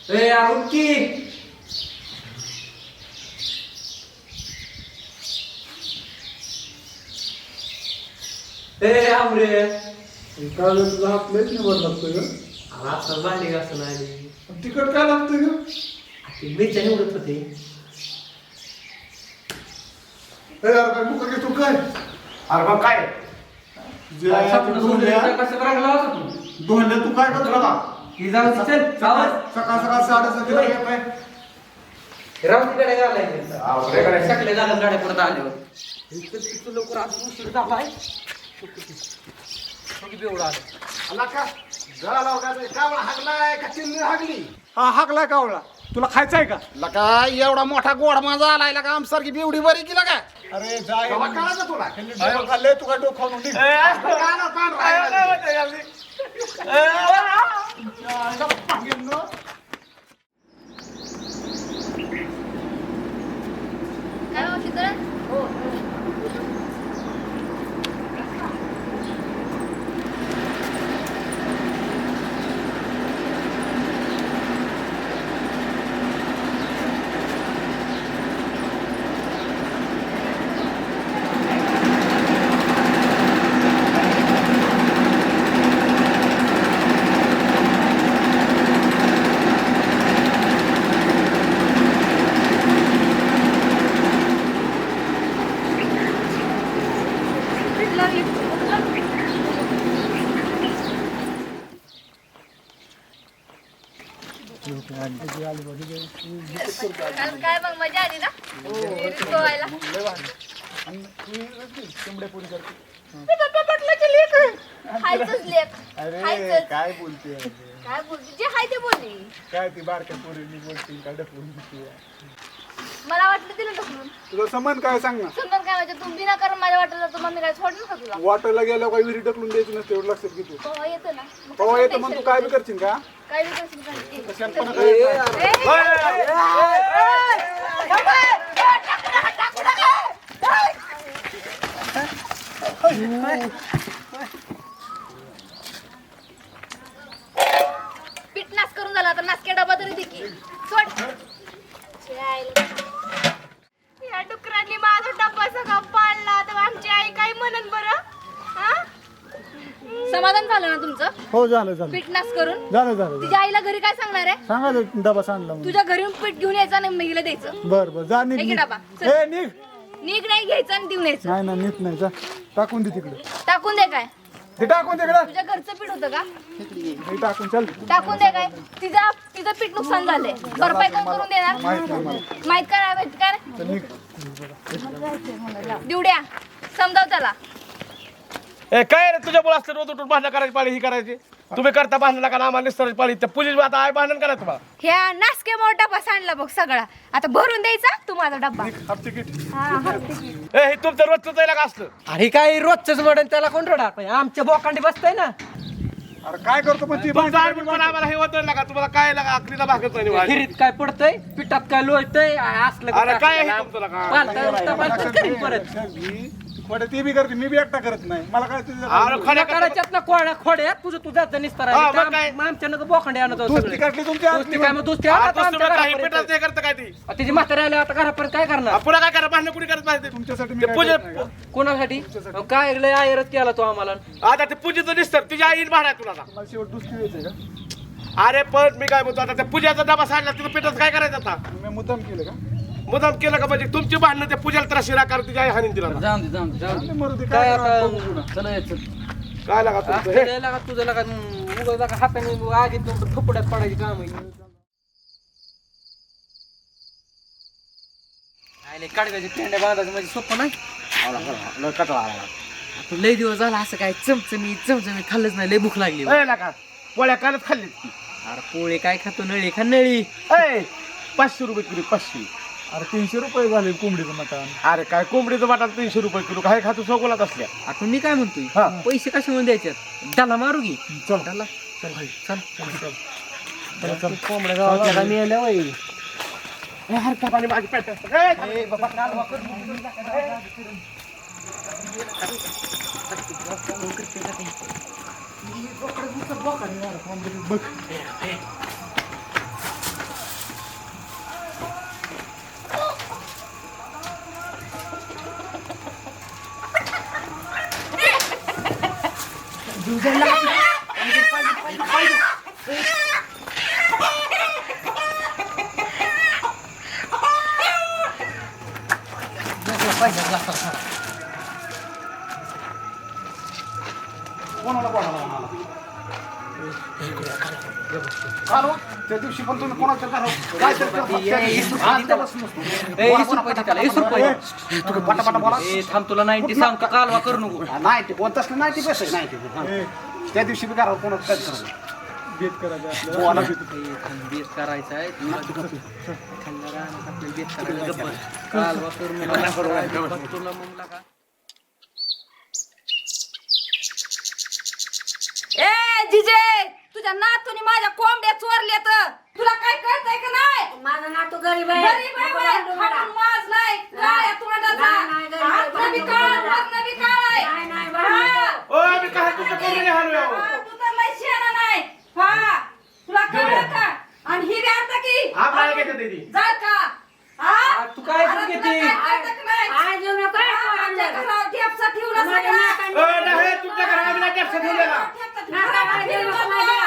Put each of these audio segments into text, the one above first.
ए out की ए आमरे काल तुझा हात लयच निवड लागतोय ग. आता भांडी घासून आली तिकट काय लागतोय ग? ती मिरच्या निवडत होते यार काय मुका घेतो काय? अरे मग काय कसं करायला लावत तू धुंडे तू काय करतो का? ही जाऊ दे, चल आवाज सकाळ सकाळ 7:30 ला येतोय. राऊतीकडे घालायचं अवघड आहे. शकले झालं गाड्या पुढे आल्यावर इतकं लवकर आज उशीर झालाय एवढं आलं आला का? झाला का? कावळा हागलाय का चिल्ली हागली? हा हाकलाय कावळा. तुला खायचंय का? लका एवढा मोठा गोड माझा आलाय का आमसारखी बिवडी बरी केला का? अरे जाय. तेव्हा कळालं तुला? खाल्लंय तू काय डोकं खाऊन निघ. काना पांढरा. काय हो शीतल? काल काय मग मजा आली ना पोहायला? पाटलाची लेक हायचंच लेक. अरे काय बोलते? काय बोलते जे हाय ते बोलली. काय ती बारक्या पोरींनी बोलते काय ढकलून देते? मला वाटलं तिला ढकलून. तुझा संबंध काय सांग ना. समजा काय म्हणजे तुम्ही ना करून माझ्या वाटलं तर मम्मी काय सोडलं का तुला? वाटरला गेल्यावर काही विहिरी ढकलून द्यायची नसते एवढं लक्षात घे तू. पोहा येतं ना मग हो कशाला येतं मग तू tension काय बी घेते? करशील का? काय बी करशील का? शहाणपणा ए, करायचा. पीठ नास करून झाला तर नासके डबा तरी दे की सोड. या डुकरांनी माझा डब्बा सगळा पाळला तर आमची आई काय म्हणन बरं? हा? समाधान झालं ना तुमचं? हो झालं झालं पीठ नास करून झालं झालं. तुझ्या आईला घरी काय सांगणार आहे? सांगा डबा सांगला म्हणून. तुझ्या घरी येऊन पीठ घेऊन यायचं आणि महिला द्यायचं. बर बर जा निघ हे घे निघ. डबा, चल. ए निघ. नीक नाही घ्यायचं आणि देऊन यायचं. नाही ना नीट नाही जा टाकून दे तिकडे. टाकून दे काय? ते टाकून तिकडे. तुझ्या घरचं पीठ होतं का? हे टाकून चल. टाकून दे काय? तिचं पीठ नुकसान झालंय. भरपाई कोण करून देणार? माहित नाही मला. माहित काय माहित काय? चल निघ. दिवड्या समजाव त्याला. ए काय रे तुझ्या मुळे असलं रोज उठून भांडण करायची पाळी ही करायची तुम्ही करता भांडण नका आम्हाला निस्तरायची पाळी त्या पुलीस आता आहे भांडण करा तुम्हाला ह्या नासक्यामुळे डबा सांडला बघ सगळा. आता भरून द्यायचा तू माझा डब्बा. Half ticket. हा, हा, ठीक. ए हे तुमचं रोजचं जायला का असलं अरे काय रोजच मडन त्याला कोण रडा आमच्या बोकांडी बसताय ना अरे काय करतो पण ती तुमचं आडबीड पण आम्हाला हे होतं लागा तुम्हाला काय लागा अकलीला भागत नाही वाढ. हिरीत काय पडतंय पिठात काय लोळतंय असलं अरे काय आहे तुमचं लागा पालता रस्ता पालता करीन परत खोडे ती बी करते मी बी एकटा करत नाही मला काय तुझ्या अरे खड्या करायच्यात ना कोड्या खोड्या तुझं तुझ्या निस्तार हा, मग काय? आमच्या नका बोकांडी आणत होतो दोस्ती सगळे. काढली तुमच्या दोस्ती काय मग दोस्ती अरे आणत तसं आमच्या तुम्ही काही घरापर्यंत. पिठाचं हे करतं काय ती तिची म्हातारी आल्या आता घरापर्यंत काय करणार पुढे काय करा भांडण कुणी करत पाहिजे तुमच्यासाठी मी ते काय पूजे करत नाही का? कोणासाठी काय लय आयरच केला तो आम्हाला आता ते पूजेचं दिसतं तुझ्या आईन भाडा तुला आता. मला शेवट दुसरी यायचंय का? अरे पण मी काय म्हणतो आता त्या पूजेचा डबा सांडला तुझं पिठाचं काय करायचं आता मी मुद्दाम केलं का? मुदाम केलं का म्हणजे तुमची भांडणं त्या पूजेला त्रास राकार तुझ्या आई हानीन तिला जाऊन दे जाऊन दे जाऊन चालतंय, दे मरू दे. काय काय आता करणार बघू पुन्हा. चला यायचं काय लागा तुमचं हे? तुझं लागा तुझं लागा उगाच लागा हाताने आगीत थोपड्यात पडायची काम आहे आले काढवायचे पेंड्या बांधायचं म्हणजे सोपं नाही लय कटाळा आला. आता लय दिवस झाला असं काय चमचमी खाल्लंच नाही लय भूक लागली ए लागा पोळ्या कालच खाल्लीत की अरे पोळे काय खातो नळी खा नळी ए 500 रुपये किलो 500 अरे 300 रुपये झाले कोंबडीचं मटण. अरे काय कोंबडीचं वाटाण 300 रुपये किलो काय खातो सोकोलात असल्या आता मी काय म्हणतोय हा. पैसे कसे म्हणून द्यायचे त्याला मारू की चल त्याला चल भाई चल चल चल चल कोंबड्या गावाला मिळाल्या वय हर पाणी माझी पेट कोणाला बोलावलं आम्हाला? काल त्या दिवशी पण तुम्ही कोणाच्या घरावर काय तर करता? आज तर बसून नसतो. तुम्ही पटापटा बोला. थांब तुला 90 सांगतो कालवा करू नको. नाही ते कोणताच नाही ते पैसे नाही ते त्या दिवशी बी घरावर कोणाचं काय करतो बेत करायचं आपल्याला बेत करायचा आहे थंड राहण्यात आपल्याला बेत करायचा गप्प बस. कालवा करू नको. तुला मग लागा ए जिजे तुझ्या नातूने माझ्या कोंबड्या चोरल्यात तुला काय कळतंय का नाही माझा नातू गरीब आहे. गरीब आहे बाई, खाऊन माज नाही काय तोंडाचा हातनं बी काळ वरनं बी काळ आहे नाही, नाही, बाई. हा. ओ आम्ही काय तुमच्या कोंबडीने हाणूया हो. हा, तू तर लय शहाणा नाही हा तुला कळलं का आणि ही बी आता की आपल्याला घेते ते ती. जा का हा तू काय अरे घेते? तुला काय कळतं का नाही? आज येऊ नका. हा, आमच्या घरावर ठेपचा ठेवला माझ्या सगळा. नाकाने- ओ, नाही, तुमच्या घरामध्ये नाही कॅप्शन ठेवलेला. ठेपचा ठेवला ठेवला माझा.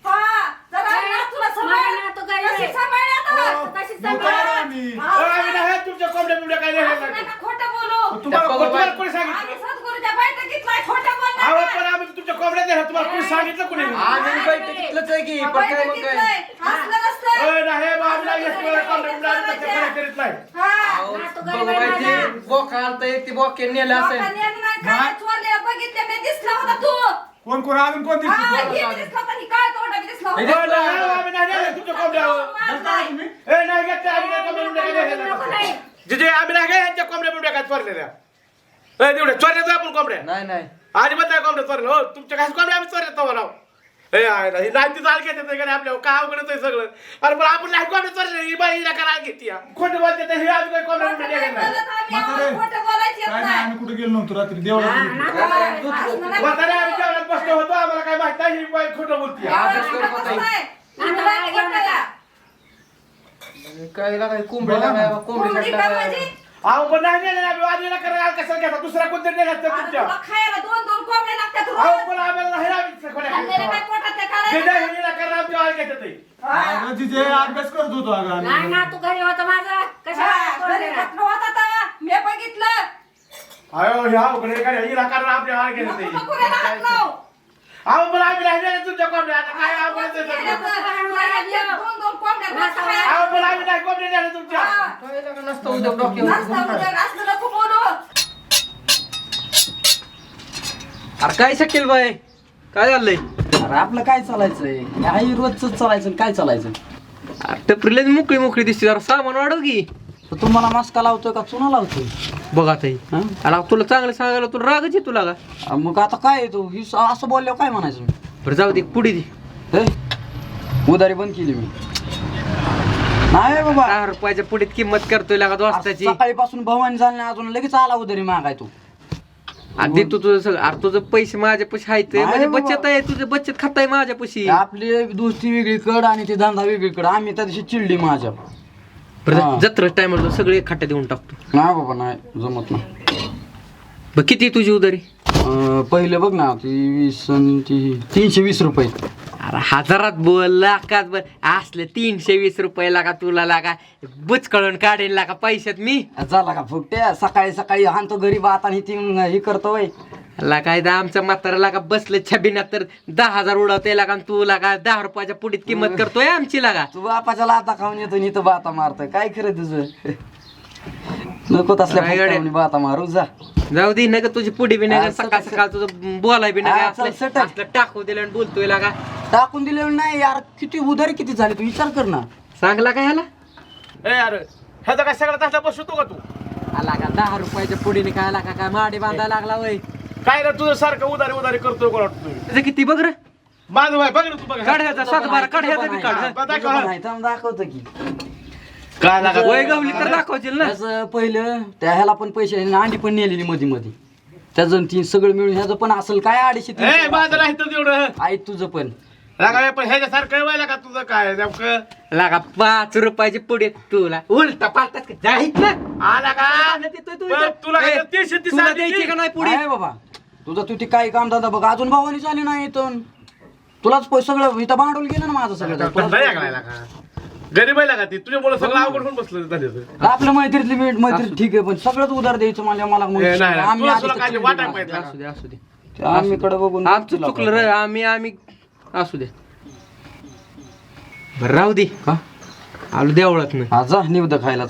हा, जरा नातूला सांभाळ. माझ्या नातू गरीब आहे. कशी सांभाळण्यात आलं? कशी नोकर आहे आम्ही. ओ, आम्ही नाही तुमच्या कोंबड्या बिंबड्या काय नाही असं नका खोटं बोलू. तुम्हाला कोणी आम्ही सांगितलं सद्गुरूच्या बैठकीतलाय, खोटं बोल अहो नका. पण आम्ही तुमच्या कोंबड्या देणार तुम्हाला कोणी सांगितलं कोणी आम्ही बैठकीतलंच आहे की पण काय मग काय बैठकीतलंय. असलं नसतं. ओ, नाही बा, आम्ही नाही घेतलं. कोंबड्या बिंबड्या आम्ही तसं कोणी करीत नाही. हा. अहो, बघू काय ते बोका आलता एक ते बोके नेलं असेल लोकांनी आणि नाही काय चोरलेलं बघितलं मी, दिसला होता तू. कोण कोण अजून कोण हा, दिसली हे बी दिसला होता, ही काय तोंड बी दिसला ओ, होता. नाही, आम्ही नाही देणार तुमच्या कोंबड्यावर. माज नाही. ए, नाही घेतलं, आम्ही नाही कोंबड्या बिंबड्या काय नको देणार. नाही. जिथे आम्ही नाही काय यांच्या कोंबड्या बिंबड्या काय चोरलेल्या ए, तेवढ्या चोरल्याचं आपण कोंबड्या नाही नाही अजिबात नाही कोंबड्या चोरल्या हो तुमच्या काय कोंबड्या आम्ही चोरल्या तवा नाव हे आहे ना ही नाही ती जाळ घेते का आपल्यावर काय अवघड होतंय सगळं अरे पण आपण नाही कोंबड्या चोरल्या ही बाई हिला करा घेते खोटं बोलते तर हे आज काही कोंबड्या खोटं बिंबड्या नाही नाही बोलत आम्ही, म्हातारे. आम्हाला खोटं बोलायचं येत काय नाही नाही. आम्ही कुठे गेलो नव्हतो रात्री देवळात गेलो. असलं नाही. म्हातारे आम्ही जेवणात बसलो होतो आम्हाला काय माहित नाही ही बाई खोटं बोलते आजच करू खोटं पताई. नाही. तुला खोटं आहे. काय लागाय कोंबडी लागाय कोंबडी कोंबडी का लागाय माझी? अहो पण नाही नेलं आम्ही वाजवीला करायला कशाला घेता दुसरा कोणतरी नेला असतं अरे तुमच्या तुला खायला दोन कोंबड्या लागतात रोज. अहो पण आम्हाला नाही आम्ही खाल्लेलं काय पोटात नाही काढायचं. गेल्या हिला करा आमच्या आळ घेतात ते. अगं जिथे अभ्यास करत होतो अगं नाही आम्ही. नातू घरी होता माझा. कशा हा, घरी घटना होता तेव्हा. मी बघितलं. अहो ह्या उघडे काय हिला करा आमच्या आळ घेतात ते. नको कुणाला हात लाव. अहो पण आम्ही नाही नेलं तुमच्या कोंबड्या आता काय अवघड आहे सगळं. दोन कोंबड्या घातल्या खायला. अहो पण आम्ही नाही कोंबड्या नेलं तुमच्या हा. काय लागा नसतं उद्या डोक्यावर नसतं उद्या, असलं नको बोलू. अरे काय शकील बाई काय झालंय अरे आपलं काय चालायचंय काही रोजच चालायचं आणि काय चालायचं अरे टपरीला मोकळी मोकळी दिसते जरा सामान वाढव की तर तुम्हाला मास्का लावतोय का चुना लावतोय बघ आता ही. हा? अरे तुला चांगलं सांगायला तुला रागच येतो लागा मग आता काय आहे तू असं बोलल्यावर काय म्हणायचं मी बरं जाऊ दे पुढे दे हे? उधारी बंद केली मी नाही बाबा 10 रुपयाच्या पुढीत किंमत करतोय लागा दोस्ताची सकाळीपासून भवानी झाले अजून लगेच आला उधारी मागाय तू आधी तू तुझं सगळं अरे तुझं पैसे माझ्या पैसे आहेत नाही म्हणजे बाबा. बचत आहे तुझं बचत खात आहे माझ्या पैसे आपली दोस्ती वेगळीकड आणि ते धंदा वेगळीकड आम्ही त्या दिवशी चिडली माझ्या हा. जत्रा टायमाला सगळे खाट्या देऊन टाकतो नाही बाबा नाही जमत नाही बघ किती तुझी उधारी पहिले बघ ना ती 20 आणि ती 320 रुपये अरे हजारात बोल लाखात बोल असले 320 रुपये लागा तुला लागा बुचकळून काढेल लागा पैशात मी झाला का फुकट्या सकाळी सकाळी हाणतो घरी बात आणि ती हे करतो वय ला काय आमच्या म्हातारा लागा बसले छबिना तर 10,000 उडवते लागा आणि तू लागा 10 रुपयाच्या पुढीत किंमत करतोय आमची लागा तू बापाच्या लाता खाऊन येतो आणि इथं बाता मारतोय काय खरं तुझं नको तसल्या काय गड्या? फुकट्यावानी बाता मारू जा जाऊ दे नका तुझी पुढी बी हा, नका सकाळ सट- सकाळ तुझं बोलाय बी हा, नका चल, सट. असलं टाकू दिलं आणि बोलतोय लागा टाकून दिले नाही यार किती उधारी किती झाली तू विचार कर ना सांगला काय ह्याला ए अरे ह्याचा काय सगळा तसला बसतो का तू लागा 10 रुपयाच्या पुढीने काय लागा काय माडी बांधायला लागला वय काय रे तुझं सारखं उधारी उधारी करतोय कोण वाटतं तुम्ही तुझं किती बघ रे माझं भाई बघ ना तू बघ काढ ह्याचा 7-12 काढ ह्याचा बी काढ हा. तुझं पण आहे, थांब दाखवतो की काय लागा वय गवली तर दाखवशील ना त्याचं पहिलं त्या ह्याला पण पैसे आणि अंडी पण नेलेली मध्ये मध्ये त्याचं ती सगळं मिळून ह्याचं पण असेल काय 250 ए माझं नाही तर तेवढं आहे तुझं पण लागा पण ह्याच्यासारखं व्हायला का तुझं काय नेमकं लागा 5 रुपयाची पुढे तुला उलटा पालटाच जाहीत ना आला का देतोय तू पण तुला काय ए, 30 तुला द्यायची का नाही पुढे आहे बाबा तुझं तू ती काही काम धंदा बघ अजून भावानी चालली नाही इथून तुलाच सगळं इथं भांडवल गेलं ना माझं सगळं धंदा लागलाय का गरीब आहे का ती तुझ्यामुळे सगळं अवघड होऊन बसलं धंद्याचं. आपल्या मैत्रीतली मैत्री ठीक आहे पण सगळंच उधार द्यायचं मला मग नाही, नाही, आम्ही तुला- आधी तुला तर काय चिडली वाटायला नाही. पाहिजे का? असू दे असू दे ते आम्हीकडे बघून आमचं चुकलं रे आम्ही असू दे बरं राहू दे का आलो देवळात नाही हा जा निवद खायला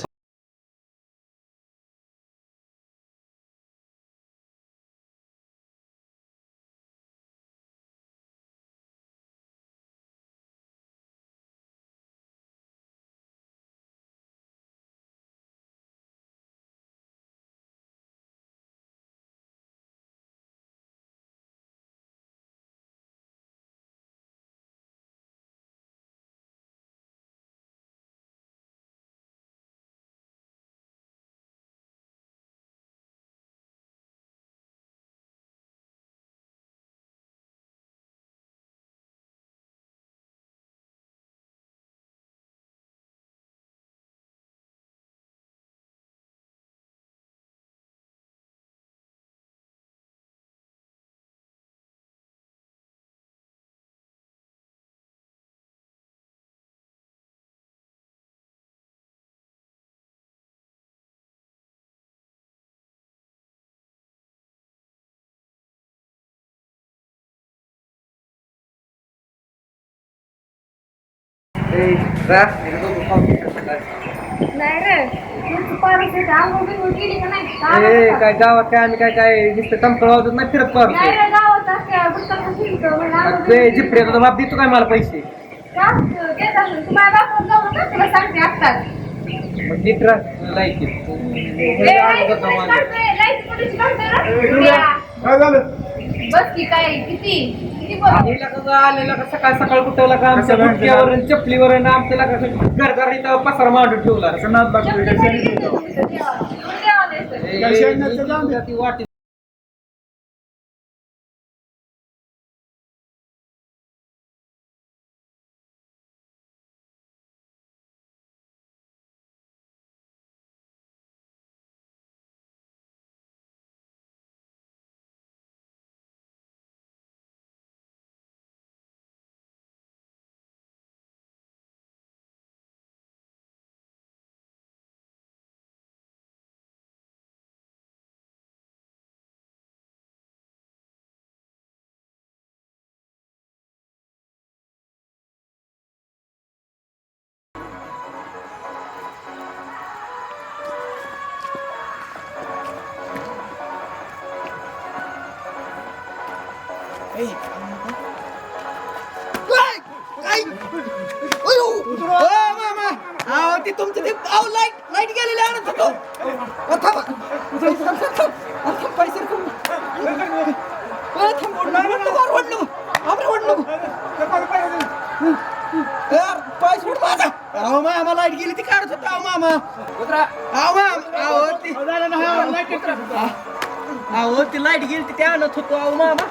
नाही रे तुमचं पारस आहे, आंघोळ बिंघोळ केली का नाही? गावात काय गावात काय आम्ही काय नुसतं टमकळ वाजत नाही फिरत नाही रे, गावात असते, गुटखा फिरतो, म्हणलं आंघोळ बिंघोळ केली. जिप्रे बाप देतो काय मला पैसे का? देत असेल. तू माझ्या बापावर जाऊ नका, तुला सांगते आत्ताच. मग नीट लाईट लाईट कुठेची काढतोय रे? काय झालं बस की काय किती बघ. आलेला का सकाळ कुठवला का आमच्या गुटक्यावर आणि चपलीवर आणि आमच्याला का घर इथं पसार मांडून ठेवला नाद लागतोय जेवढी गाडी घेतो तुम्ही तर देवाला. तुम्ही देवाला येतं. काय शेणाचं जाऊन द्या. ती वाटी ती तुमची ती लाईट गेलेली आणत होतो पैसे पैसे माझा अहो मामा लाईट गेली ती काढत होता अहो मामा अहो ती लाईट गेली ती आणत होतो अहो मामा